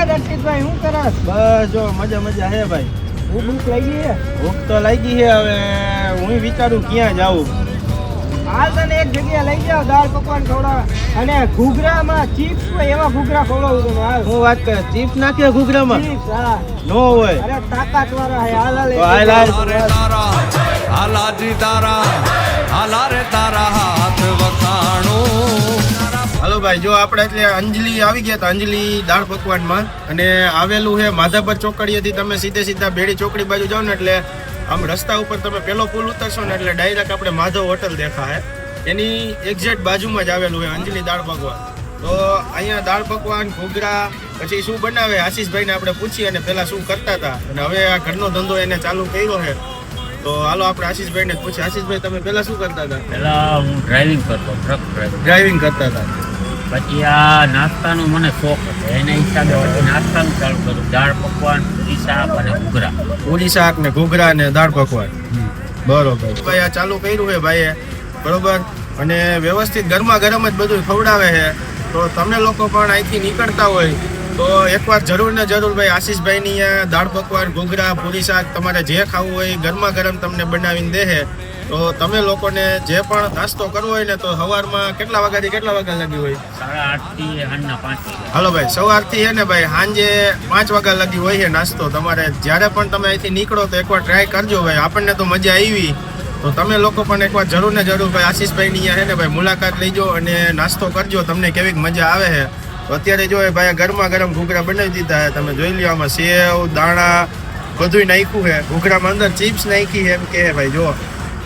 દર્શિતભાઈ શું કરસ? બસ જો મજા મજા હે ભાઈ. ભૂખ લાગી છે? ભૂખ તો લાગી છે. હવે હું વિચારું ક્યાં જાઉં. હાલ તને એક જગ્યા લઈ જાવ, દાળ પકવાન ખવડાવ અને ઘૂઘરામાં ચિપ્સ હોય એવા ઘૂઘરા ખવડાવું તને. હાલ હું વાત કરે, ચિપ્સ નાખે ઘૂઘરામાં? ચિપ્સ, હા. નો હોય. અરે તાકાત વાળા હે. હાલ હાલ તો હાલ હાલ. હાલાજી તારા હાલા રે તારા હાથ વખાણું. હાલો ભાઈ, જો આપણે એટલે અંજલિ આવી ગયા હતા, અંજલિ દાળ પકવાનમાં. અને આવેલું છે માધાપર ચોકડીએથી તમે સીધા બેડી ચોકડી બાજુ જાઓ ને એટલે આમ રસ્તા ઉપર તમે પેલો પુલ ઉતરશો ને એટલે ડાયરેક્ટ આપણે માધવ હોટલ દેખાય. એની એક્ઝેક્ટ બાજુમાં જ આવેલું છે અંજલિ દાળ પકવાન. તો અહીંયા દાળ પકવાન, ઘૂઘરા, પછી શું બનાવે આશીષભાઈને આપણે પૂછીએ અને પહેલાં શું કરતા હતા અને હવે આ ઘરનો ધંધો એને ચાલુ કર્યો છે. તો હાલો આપણે આશીષભાઈને પૂછીએ. આશીષભાઈ, તમે પહેલાં શું કરતા હતા? પહેલા હું ડ્રાઇવિંગ કરતો, ટ્રક ડ્રાઇવિંગ કરતા હતા. પછી આ નાસ્તાનો મને શોખ હતો, એના હિસાબે પછી નાસ્તાનું ચાલુ કર્યું. દાળ પકવાન, પૂરી શાક અને ઘૂઘરા. પૂરી શાક ને ઘૂઘરા ને દાળ પકવાન. બરોબર ભાઈ, આ ચાલુ કર્યું છે ભાઈએ, બરોબર. અને વ્યવસ્થિત ગરમા ગરમ જ બધું ખવડાવે છે. તો તમે લોકો પણ અહીંથી નીકળતા હોય તો એકવાર જરૂર ને જરૂર ભાઈ આશીષભાઈની અહીંયા દાળ પકવાન, ઘૂઘરા, પૂરી શાક તમારે જે ખાવું હોય ગરમા ગરમ તમને બનાવીને દે છે. તો તમે લોકોને જે પણ નાસ્તો કરવો હોય ને તો સવારમાં કેટલા વાગ્યાથી કેટલા વાગ્યા લગી હોય? 8:30 થી સાંજના 5 વાગ્યા. હાલો ભાઈ, સવારથી છે ને ભાઈ સાંજે 5 વાગ્યા લગી હોય છે નાસ્તો. તમારે જ્યારે પણ તમે અહીંથી નીકળો તો એકવાર ટ્રાય કરજો ભાઈ. આપણને તો મજા આવી, તો તમે લોકો પણ એકવાર જરૂર ને જરૂર ભાઈ આશીષભાઈની અહીંયા છે ને ભાઈ મુલાકાત લઈજો અને નાસ્તો કરજો. તમને કેવી મજા આવે છે. તો અત્યારે જો ભાઈ ગરમા ગરમ ઘૂઘરા બનાવી દીધા છે. તમે જોઈ લ્યો, આમાં સેવ, દાણા બધું નાખ્યું છે. ઘૂઘરામાં અંદર ચિપ્સ નાખી છે એમ કે ભાઈ. જો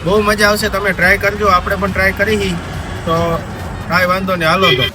બહુ મજા આવશે, તમે ટ્રાય કરજો. આપણે પણ ટ્રાય કરી તો કાંઈ વાંધો નહીં. હાલો તો